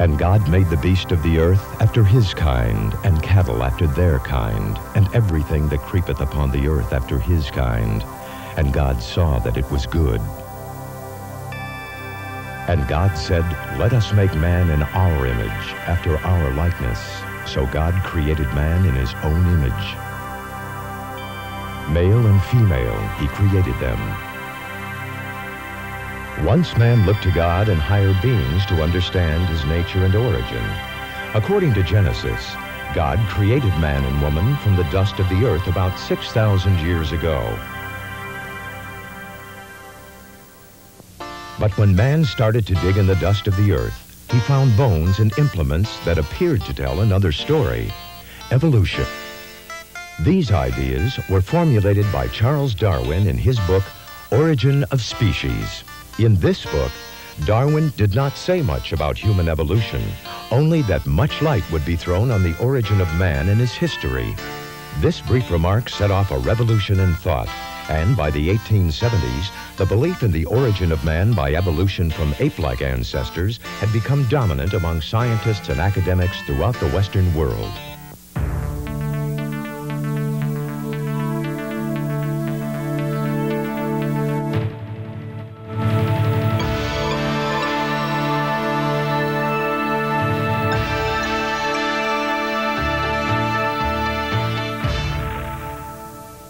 And God made the beast of the earth after his kind, and cattle after their kind, and everything that creepeth upon the earth after his kind. And God saw that it was good. And God said, Let us make man in our image, after our likeness. So God created man in his own image. Male and female, he created them. Once man looked to God and higher beings to understand his nature and origin. According to Genesis, God created man and woman from the dust of the earth about 6,000 years ago. But when man started to dig in the dust of the earth, he found bones and implements that appeared to tell another story: evolution. These ideas were formulated by Charles Darwin in his book, Origin of Species. In this book, Darwin did not say much about human evolution, only that much light would be thrown on the origin of man and his history. This brief remark set off a revolution in thought, and by the 1870s, the belief in the origin of man by evolution from ape-like ancestors had become dominant among scientists and academics throughout the Western world.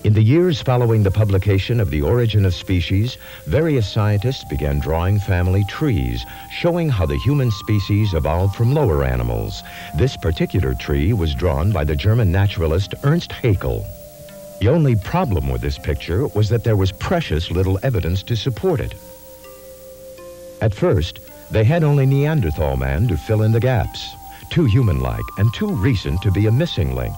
In the years following the publication of The Origin of Species, various scientists began drawing family trees, showing how the human species evolved from lower animals. This particular tree was drawn by the German naturalist Ernst Haeckel. The only problem with this picture was that there was precious little evidence to support it. At first, they had only Neanderthal man to fill in the gaps, too human-like and too recent to be a missing link.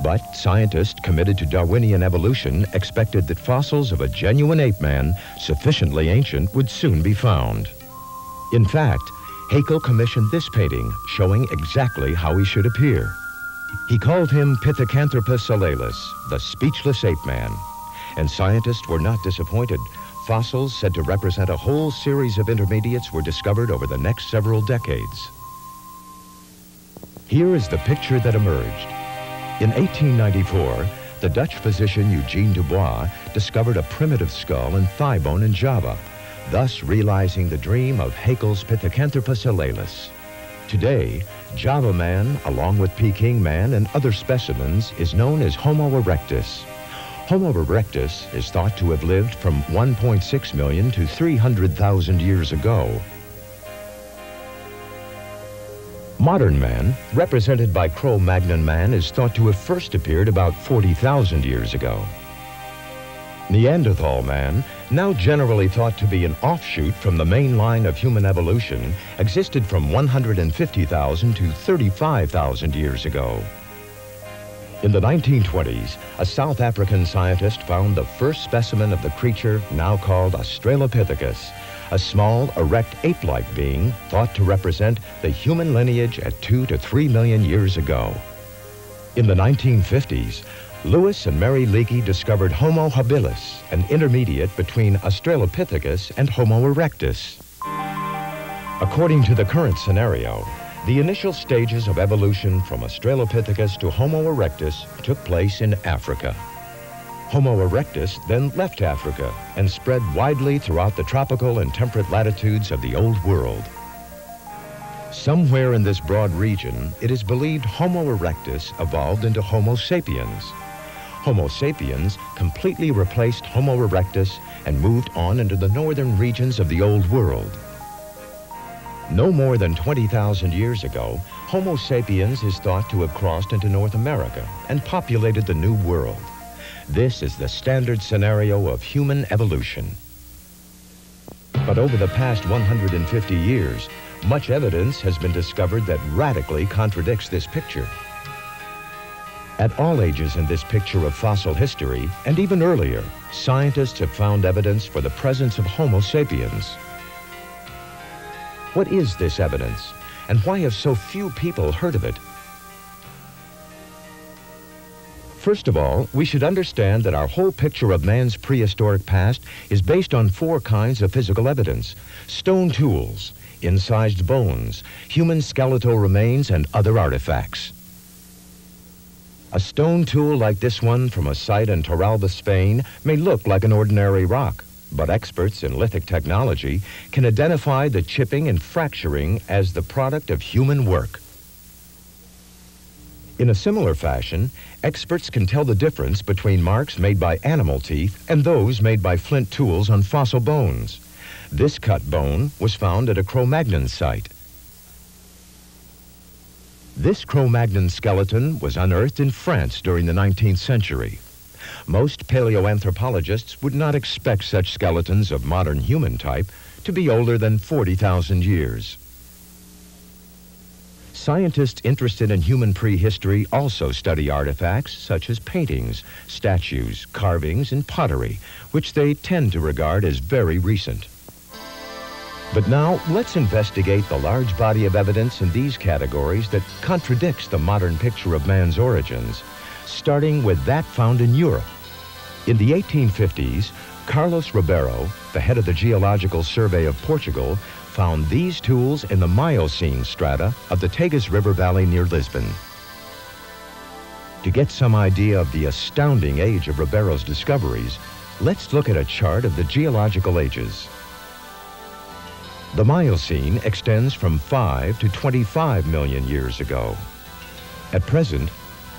But scientists committed to Darwinian evolution expected that fossils of a genuine ape man, sufficiently ancient, would soon be found. In fact, Haeckel commissioned this painting, showing exactly how he should appear. He called him Pithecanthropus salalis, the speechless ape man. And scientists were not disappointed. Fossils said to represent a whole series of intermediates were discovered over the next several decades. Here is the picture that emerged. In 1894, the Dutch physician Eugene Dubois discovered a primitive skull and thigh bone in Java, thus realizing the dream of Haeckel's Pithecanthropus salalis. Today, Java man, along with Peking man and other specimens, is known as Homo erectus. Homo erectus is thought to have lived from 1.6 million to 300,000 years ago. Modern man, represented by Cro-Magnon man, is thought to have first appeared about 40,000 years ago. Neanderthal man, now generally thought to be an offshoot from the main line of human evolution, existed from 150,000 to 35,000 years ago. In the 1920s, a South African scientist found the first specimen of the creature now called Australopithecus, a small, erect, ape-like being thought to represent the human lineage at 2 to 3 million years ago. In the 1950s, Lewis and Mary Leakey discovered Homo habilis, an intermediate between Australopithecus and Homo erectus. According to the current scenario, the initial stages of evolution from Australopithecus to Homo erectus took place in Africa. Homo erectus then left Africa and spread widely throughout the tropical and temperate latitudes of the Old World. Somewhere in this broad region, it is believed Homo erectus evolved into Homo sapiens. Homo sapiens completely replaced Homo erectus and moved on into the northern regions of the Old World. No more than 20,000 years ago, Homo sapiens is thought to have crossed into North America and populated the New World. This is the standard scenario of human evolution. But over the past 150 years, much evidence has been discovered that radically contradicts this picture. At all ages in this picture of fossil history, and even earlier, scientists have found evidence for the presence of Homo sapiens. What is this evidence, and why have so few people heard of it? First of all, we should understand that our whole picture of man's prehistoric past is based on 4 kinds of physical evidence: stone tools, incised bones, human skeletal remains, and other artifacts. A stone tool like this one from a site in Torralba, Spain, may look like an ordinary rock, but experts in lithic technology can identify the chipping and fracturing as the product of human work. In a similar fashion, experts can tell the difference between marks made by animal teeth and those made by flint tools on fossil bones. This cut bone was found at a Cro-Magnon site. This Cro-Magnon skeleton was unearthed in France during the 19th century. Most paleoanthropologists would not expect such skeletons of modern human type to be older than 40,000 years. Scientists interested in human prehistory also study artifacts such as paintings, statues, carvings, and pottery, which they tend to regard as very recent. But now, let's investigate the large body of evidence in these categories that contradicts the modern picture of man's origins, starting with that found in Europe. In the 1850s, Carlos Ribeiro, the head of the Geological Survey of Portugal, found these tools in the Miocene strata of the Tagus River Valley near Lisbon. To get some idea of the astounding age of Ribeiro's discoveries, let's look at a chart of the geological ages. The Miocene extends from 5 to 25 million years ago. At present,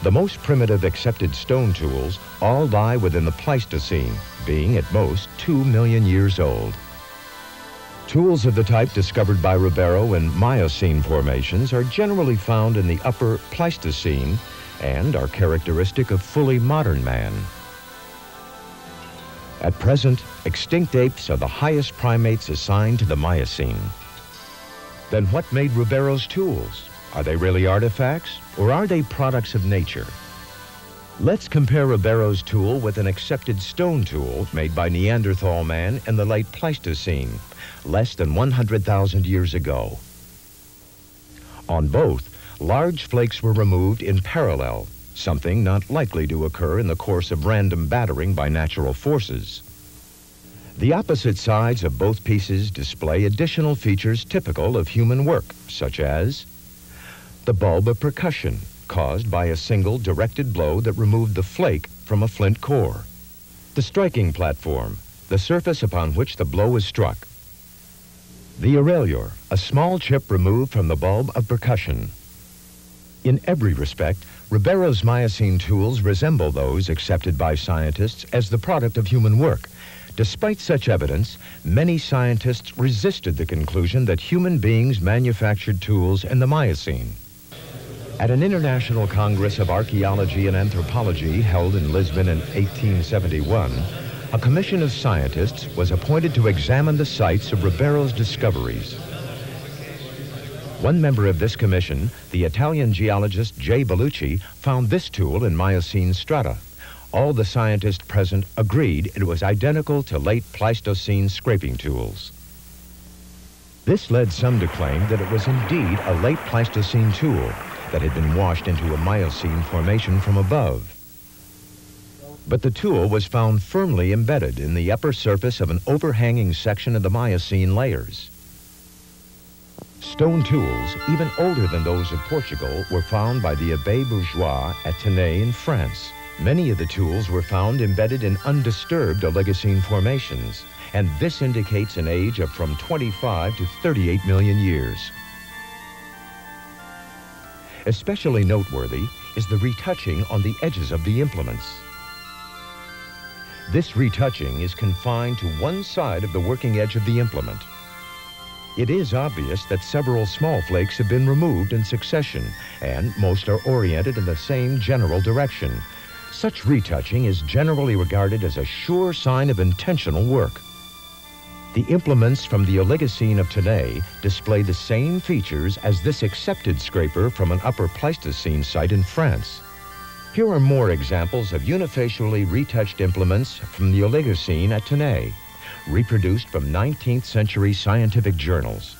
the most primitive accepted stone tools all lie within the Pleistocene, being at most 2 million years old. Tools of the type discovered by Ribeiro in Miocene formations are generally found in the upper Pleistocene and are characteristic of fully modern man. At present, extinct apes are the highest primates assigned to the Miocene. Then what made Ribeiro's tools? Are they really artifacts, or are they products of nature? Let's compare Ribeiro's tool with an accepted stone tool made by Neanderthal man in the late Pleistocene, less than 100,000 years ago. On both, large flakes were removed in parallel, something not likely to occur in the course of random battering by natural forces. The opposite sides of both pieces display additional features typical of human work, such as the bulb of percussion, caused by a single directed blow that removed the flake from a flint core. The striking platform, the surface upon which the blow is struck. The aurelior, a small chip removed from the bulb of percussion. In every respect, Ribeiro's Miocene tools resemble those accepted by scientists as the product of human work. Despite such evidence, many scientists resisted the conclusion that human beings manufactured tools in the Miocene. At an International Congress of Archaeology and Anthropology held in Lisbon in 1871, a commission of scientists was appointed to examine the sites of Ribeiro's discoveries. One member of this commission, the Italian geologist J. Bellucci, found this tool in Miocene strata. All the scientists present agreed it was identical to late Pleistocene scraping tools. This led some to claim that it was indeed a late Pleistocene tool that had been washed into a Miocene formation from above. But the tool was found firmly embedded in the upper surface of an overhanging section of the Miocene layers. Stone tools, even older than those of Portugal, were found by the Abbé Bourgeois at Tenay in France. Many of the tools were found embedded in undisturbed Oligocene formations, and this indicates an age of from 25 to 38 million years. Especially noteworthy is the retouching on the edges of the implements. This retouching is confined to one side of the working edge of the implement. It is obvious that several small flakes have been removed in succession, and most are oriented in the same general direction. Such retouching is generally regarded as a sure sign of intentional work. The implements from the Oligocene of Tenay display the same features as this accepted scraper from an Upper Pleistocene site in France. Here are more examples of unifacially retouched implements from the Oligocene at Tenay, reproduced from 19th century scientific journals.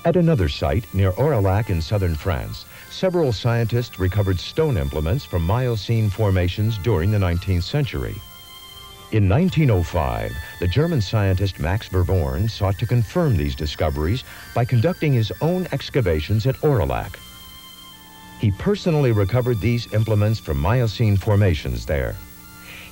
At another site near Aurillac in southern France, several scientists recovered stone implements from Miocene formations during the 19th century. In 1905, the German scientist Max Verworn sought to confirm these discoveries by conducting his own excavations at Aurillac. He personally recovered these implements from Miocene formations there.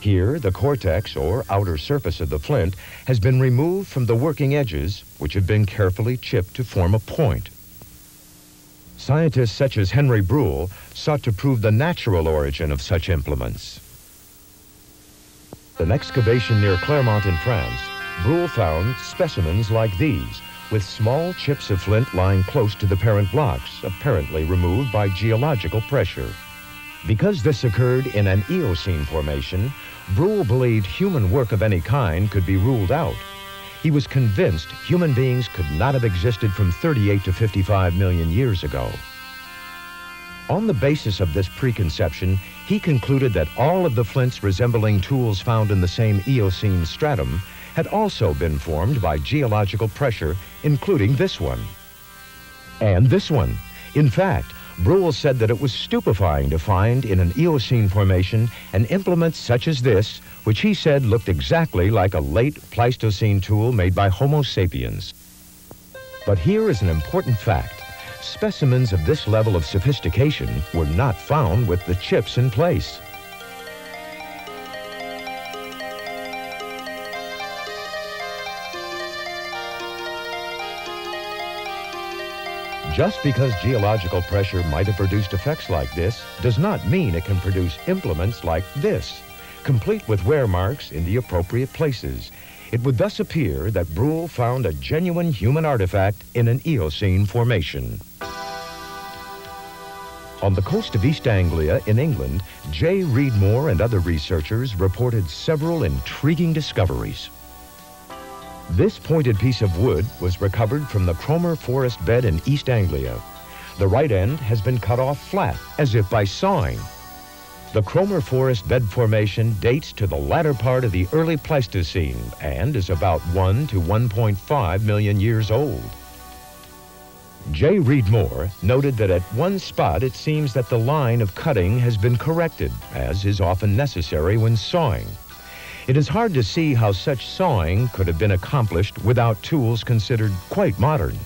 Here, the cortex, or outer surface of the flint, has been removed from the working edges, which have been carefully chipped to form a point. Scientists such as Henry Breuil sought to prove the natural origin of such implements. An excavation near Clermont in France, Breuil found specimens like these, with small chips of flint lying close to the parent blocks, apparently removed by geological pressure. Because this occurred in an Eocene formation, Breuil believed human work of any kind could be ruled out. He was convinced human beings could not have existed from 38 to 55 million years ago. On the basis of this preconception, he concluded that all of the flints resembling tools found in the same Eocene stratum had also been formed by geological pressure, including this one. And this one. In fact, Breuil said that it was stupefying to find in an Eocene formation an implement such as this, which he said looked exactly like a late Pleistocene tool made by Homo sapiens. But here is an important fact. Specimens of this level of sophistication were not found with the chips in place. Just because geological pressure might have produced effects like this does not mean it can produce implements like this, complete with wear marks in the appropriate places. It would thus appear that Breuil found a genuine human artifact in an Eocene formation. On the coast of East Anglia in England, J. Reed Moore and other researchers reported several intriguing discoveries. This pointed piece of wood was recovered from the Cromer Forest bed in East Anglia. The right end has been cut off flat, as if by sawing. The Cromer Forest bed formation dates to the latter part of the early Pleistocene and is about 1 to 1.5 million years old. J. Reed Moore noted that at one spot it seems that the line of cutting has been corrected, as is often necessary when sawing. It is hard to see how such sawing could have been accomplished without tools considered quite modern.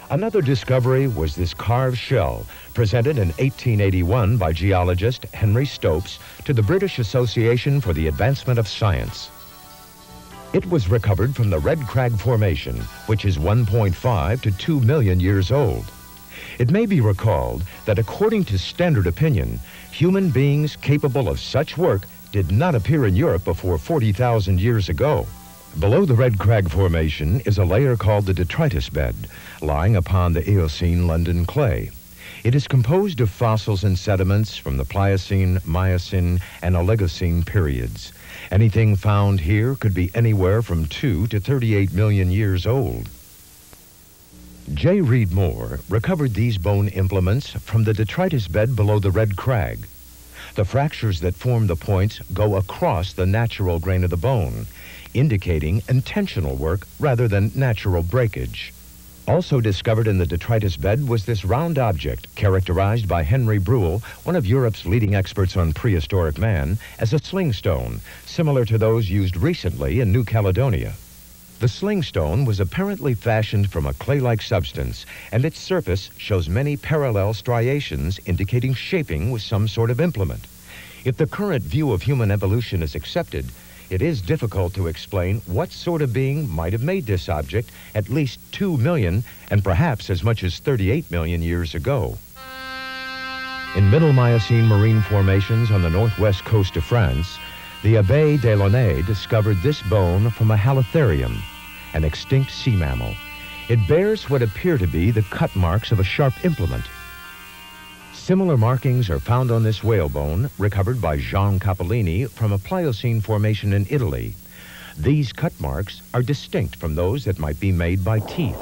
Another discovery was this carved shell, presented in 1881 by geologist Henry Stopes to the British Association for the Advancement of Science. It was recovered from the Red Crag Formation, which is 1.5 to 2 million years old. It may be recalled that according to standard opinion, human beings capable of such work did not appear in Europe before 40,000 years ago. Below the Red Crag Formation is a layer called the detritus bed, lying upon the Eocene London clay. It is composed of fossils and sediments from the Pliocene, Miocene, and Oligocene periods. Anything found here could be anywhere from 2 to 38 million years old. J. Reed Moore recovered these bone implements from the detritus bed below the Red Crag. The fractures that form the points go across the natural grain of the bone, indicating intentional work rather than natural breakage. Also discovered in the detritus bed was this round object, characterized by Henry Breuil, one of Europe's leading experts on prehistoric man, as a slingstone, similar to those used recently in New Caledonia. The slingstone was apparently fashioned from a clay-like substance, and its surface shows many parallel striations indicating shaping with some sort of implement. If the current view of human evolution is accepted, it is difficult to explain what sort of being might have made this object at least 2 million and perhaps as much as 38 million years ago. In Middle Miocene marine formations on the northwest coast of France, the Abbé Delaunay discovered this bone from a halotherium, an extinct sea mammal. It bears what appear to be the cut marks of a sharp implement. Similar markings are found on this whale bone, recovered by Jean Capellini from a Pliocene formation in Italy. These cut marks are distinct from those that might be made by teeth.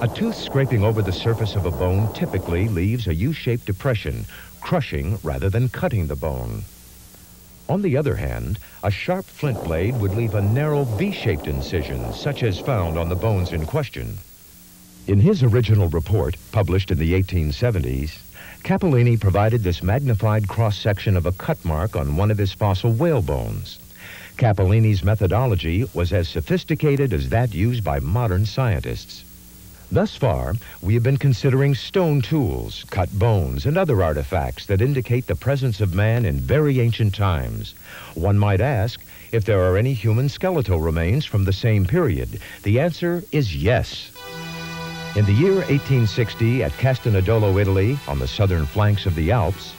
A tooth scraping over the surface of a bone typically leaves a U-shaped depression, crushing rather than cutting the bone. On the other hand, a sharp flint blade would leave a narrow V-shaped incision, such as found on the bones in question. In his original report, published in the 1870s, Capellini provided this magnified cross-section of a cut mark on one of his fossil whale bones. Capellini's methodology was as sophisticated as that used by modern scientists. Thus far, we have been considering stone tools, cut bones, and other artifacts that indicate the presence of man in very ancient times. One might ask if there are any human skeletal remains from the same period. The answer is yes. In the year 1860, at Castanedolo, Italy, on the southern flanks of the Alps,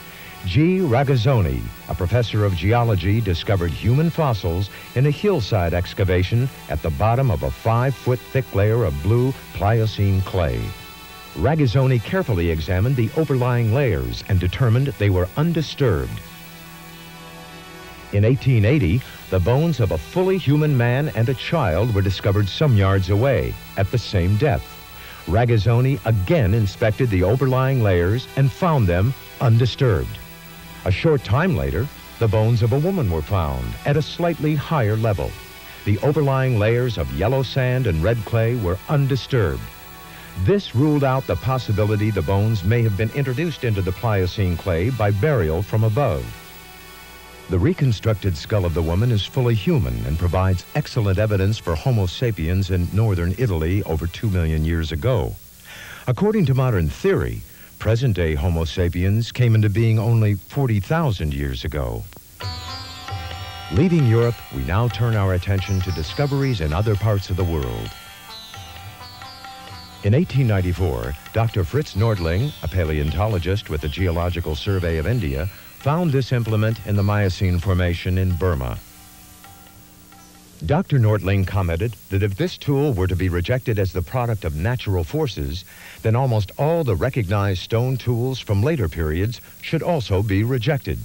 G. Ragazzoni, a professor of geology, discovered human fossils in a hillside excavation at the bottom of a 5-foot thick layer of blue Pliocene clay. Ragazzoni carefully examined the overlying layers and determined they were undisturbed. In 1880, the bones of a fully human man and a child were discovered some yards away, at the same depth. Ragazzoni again inspected the overlying layers and found them undisturbed. A short time later, the bones of a woman were found at a slightly higher level. The overlying layers of yellow sand and red clay were undisturbed. This ruled out the possibility the bones may have been introduced into the Pliocene clay by burial from above. The reconstructed skull of the woman is fully human and provides excellent evidence for Homo sapiens in northern Italy over 2 million years ago. According to modern theory, present-day Homo sapiens came into being only 40,000 years ago. Leaving Europe, we now turn our attention to discoveries in other parts of the world. In 1894, Dr. Fritz Nordling, a paleontologist with the Geological Survey of India, found this implement in the Miocene Formation in Burma. Dr. Nordling commented that if this tool were to be rejected as the product of natural forces, then almost all the recognized stone tools from later periods should also be rejected.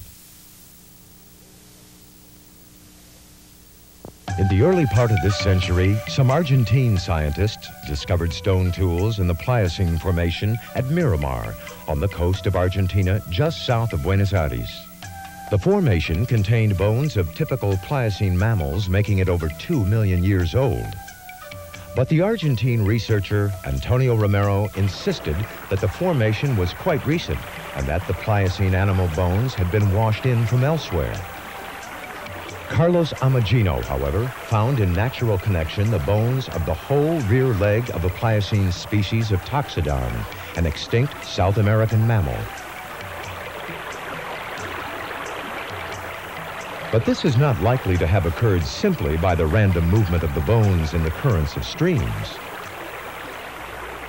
In the early part of this century, some Argentine scientists discovered stone tools in the Pliocene Formation at Miramar, on the coast of Argentina, just south of Buenos Aires. The formation contained bones of typical Pliocene mammals, making it over 2 million years old. But the Argentine researcher Antonio Romero insisted that the formation was quite recent and that the Pliocene animal bones had been washed in from elsewhere. Carlos Ameghino, however, found in natural connection the bones of the whole rear leg of a Pliocene species of Toxodon, an extinct South American mammal. But this is not likely to have occurred simply by the random movement of the bones in the currents of streams.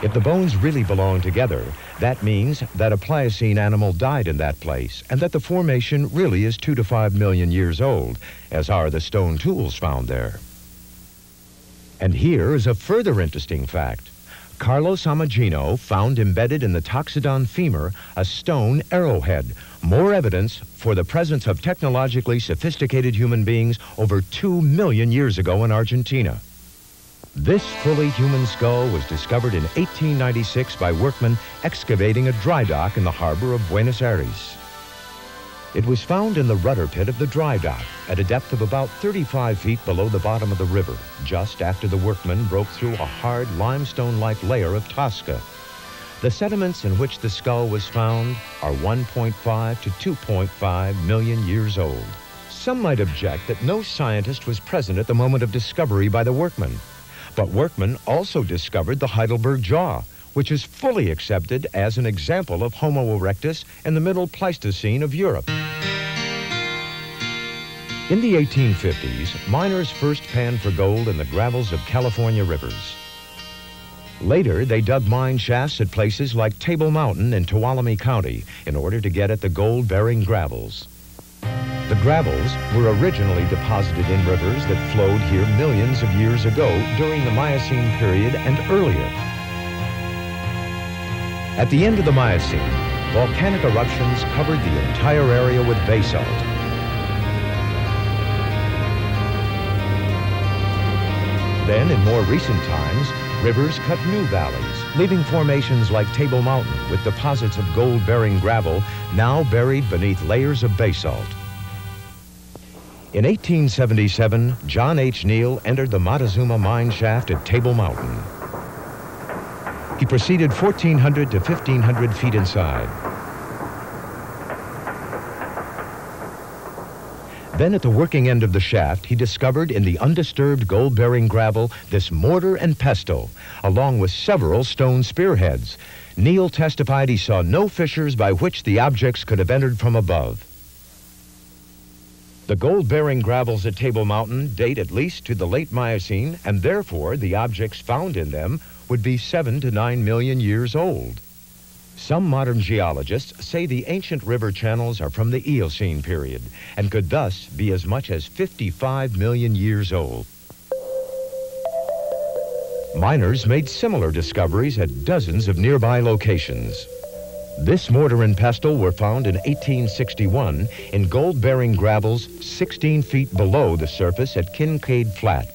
If the bones really belong together, that means that a Pliocene animal died in that place and that the formation really is 2 to 5 million years old, as are the stone tools found there. And here is a further interesting fact. Carlos Ameghino found embedded in the Toxodon femur a stone arrowhead, more evidence for the presence of technologically sophisticated human beings over 2 million years ago in Argentina. This fully human skull was discovered in 1896 by workmen excavating a dry dock in the harbor of Buenos Aires. It was found in the rudder pit of the dry dock at a depth of about 35 feet below the bottom of the river, just after the workmen broke through a hard limestone-like layer of Tosca. The sediments in which the skull was found are 1.5 to 2.5 million years old. Some might object that no scientist was present at the moment of discovery by the workmen. But workmen also discovered the Heidelberg jaw, which is fully accepted as an example of Homo erectus in the Middle Pleistocene of Europe. In the 1850s, miners first panned for gold in the gravels of California rivers. Later, they dug mine shafts at places like Table Mountain in Tuolumne County in order to get at the gold-bearing gravels. The gravels were originally deposited in rivers that flowed here millions of years ago during the Miocene period and earlier. At the end of the Miocene, volcanic eruptions covered the entire area with basalt. Then, in more recent times, rivers cut new valleys, leaving formations like Table Mountain with deposits of gold-bearing gravel now buried beneath layers of basalt. In 1877, John H. Neal entered the Montezuma mine shaft at Table Mountain. He proceeded 1,400 to 1,500 feet inside. Then at the working end of the shaft, he discovered in the undisturbed gold-bearing gravel this mortar and pestle, along with several stone spearheads. Neal testified he saw no fissures by which the objects could have entered from above. The gold-bearing gravels at Table Mountain date at least to the late Miocene, and therefore the objects found in them would be 7 to 9 million years old. Some modern geologists say the ancient river channels are from the Eocene period and could thus be as much as 55 million years old. Miners made similar discoveries at dozens of nearby locations. This mortar and pestle were found in 1861 in gold-bearing gravels 16 feet below the surface at Kincaid Flat.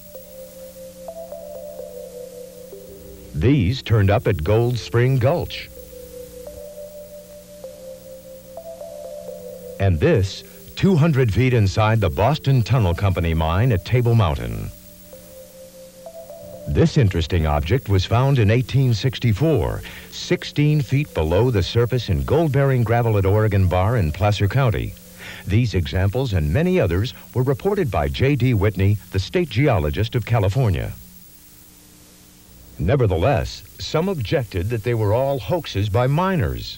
These turned up at Gold Spring Gulch. And this, 200 feet inside the Boston Tunnel Company mine at Table Mountain. This interesting object was found in 1864, 16 feet below the surface in gold-bearing gravel at Oregon Bar in Placer County. These examples and many others were reported by J.D. Whitney, the state geologist of California. Nevertheless, some objected that they were all hoaxes by miners.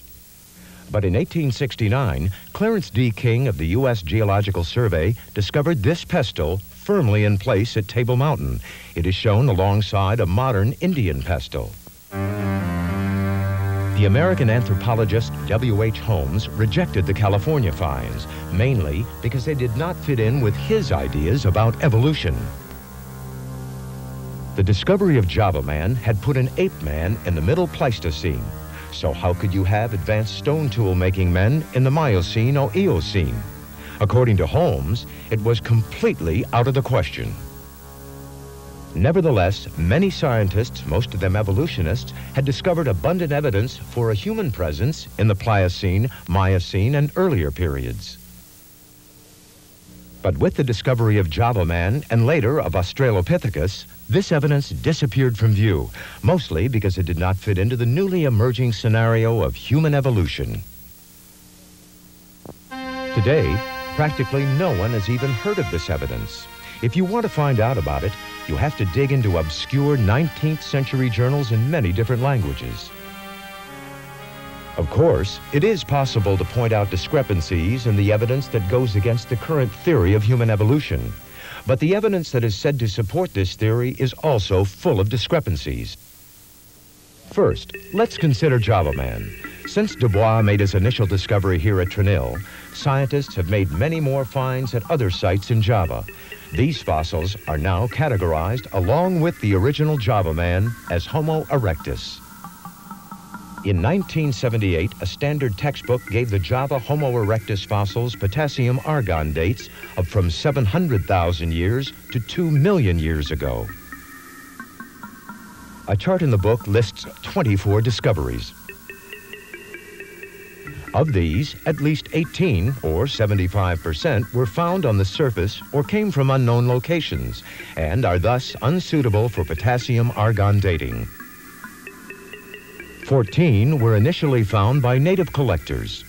But in 1869, Clarence D. King of the U.S. Geological Survey discovered this pestle firmly in place at Table Mountain. It is shown alongside a modern Indian pestle. The American anthropologist W.H. Holmes rejected the California finds, mainly because they did not fit in with his ideas about evolution. The discovery of Java Man had put an ape man in the Middle Pleistocene. So how could you have advanced stone tool making men in the Miocene or Eocene? According to Holmes, it was completely out of the question. Nevertheless, many scientists, most of them evolutionists, had discovered abundant evidence for a human presence in the Pliocene, Miocene, and earlier periods. But with the discovery of Java Man and later of Australopithecus, this evidence disappeared from view, mostly because it did not fit into the newly emerging scenario of human evolution. Today, practically no one has even heard of this evidence. If you want to find out about it, you have to dig into obscure 19th century journals in many different languages. Of course, it is possible to point out discrepancies in the evidence that goes against the current theory of human evolution. But the evidence that is said to support this theory is also full of discrepancies. First, let's consider Java Man. Since Dubois made his initial discovery here at Trinil, scientists have made many more finds at other sites in Java. These fossils are now categorized along with the original Java Man as Homo erectus. In 1978, a standard textbook gave the Java Homo erectus fossils potassium-argon dates of from 700,000 years to 2 million years ago. A chart in the book lists 24 discoveries. Of these, at least 18, or 75%, were found on the surface or came from unknown locations, and are thus unsuitable for potassium-argon dating. 14 were initially found by native collectors,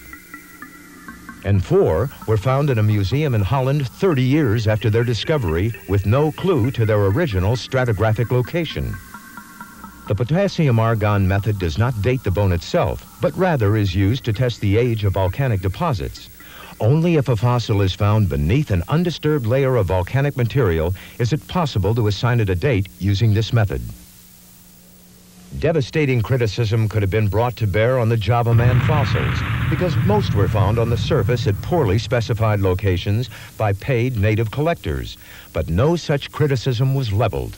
and 4 were found in a museum in Holland 30 years after their discovery with no clue to their original stratigraphic location. The potassium-argon method does not date the bone itself, but rather is used to test the age of volcanic deposits. Only if a fossil is found beneath an undisturbed layer of volcanic material is it possible to assign it a date using this method. Devastating criticism could have been brought to bear on the Java Man fossils because most were found on the surface at poorly specified locations by paid native collectors, but no such criticism was leveled.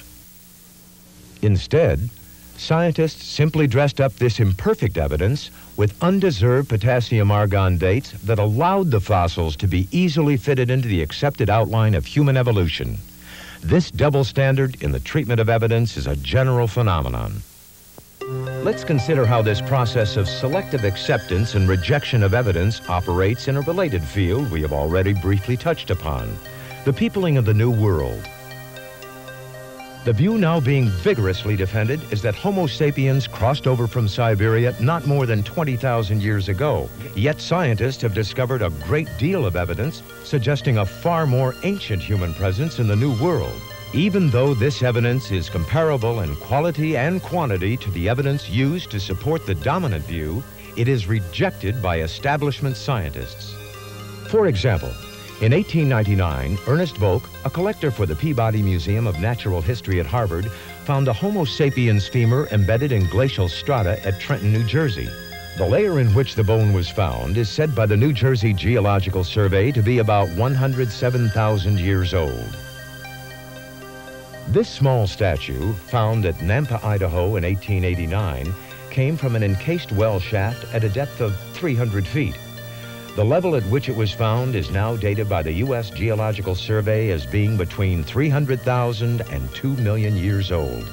Instead, scientists simply dressed up this imperfect evidence with undeserved potassium-argon dates that allowed the fossils to be easily fitted into the accepted outline of human evolution. This double standard in the treatment of evidence is a general phenomenon. Let's consider how this process of selective acceptance and rejection of evidence operates in a related field we have already briefly touched upon, the peopling of the New World. The view now being vigorously defended is that Homo sapiens crossed over from Siberia not more than 20,000 years ago. Yet scientists have discovered a great deal of evidence suggesting a far more ancient human presence in the New World. Even though this evidence is comparable in quality and quantity to the evidence used to support the dominant view, it is rejected by establishment scientists. For example, in 1899, Ernest Volk, a collector for the Peabody Museum of Natural History at Harvard, found a Homo sapiens femur embedded in glacial strata at Trenton, New Jersey. The layer in which the bone was found is said by the New Jersey Geological Survey to be about 107,000 years old. This small statue, found at Nampa, Idaho in 1889, came from an encased well shaft at a depth of 300 feet. The level at which it was found is now dated by the U.S. Geological Survey as being between 300,000 and 2 million years old.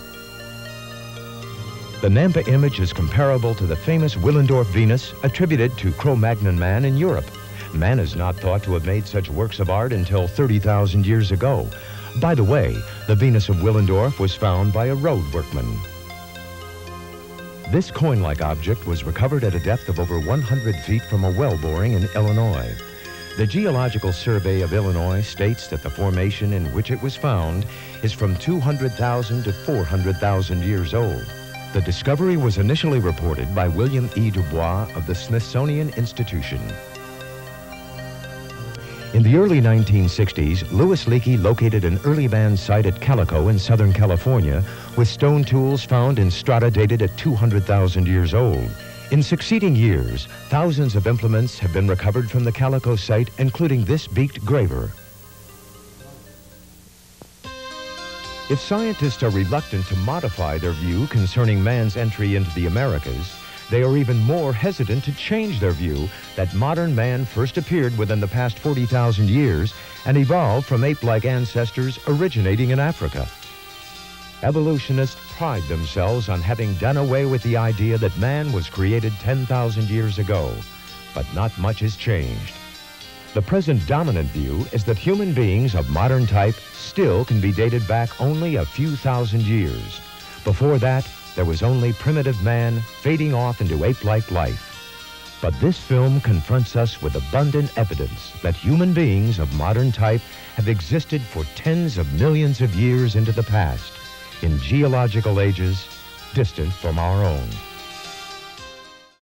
The Nampa image is comparable to the famous Willendorf Venus attributed to Cro-Magnon man in Europe. Man is not thought to have made such works of art until 30,000 years ago. By the way, the Venus of Willendorf was found by a road workman. This coin-like object was recovered at a depth of over 100 feet from a well boring in Illinois. The Geological Survey of Illinois states that the formation in which it was found is from 200,000 to 400,000 years old. The discovery was initially reported by William E. Dubois of the Smithsonian Institution. In the early 1960s, Louis Leakey located an early man site at Calico in Southern California with stone tools found in strata dated at 200,000 years old. In succeeding years, thousands of implements have been recovered from the Calico site, including this beaked graver. If scientists are reluctant to modify their view concerning man's entry into the Americas, they are even more hesitant to change their view that modern man first appeared within the past 40,000 years and evolved from ape-like ancestors originating in Africa. Evolutionists pride themselves on having done away with the idea that man was created 10,000 years ago, but not much has changed. The present dominant view is that human beings of modern type still can be dated back only a few thousand years. Before that, there was only primitive man fading off into ape-like life. But this film confronts us with abundant evidence that human beings of modern type have existed for tens of millions of years into the past, in geological ages distant from our own.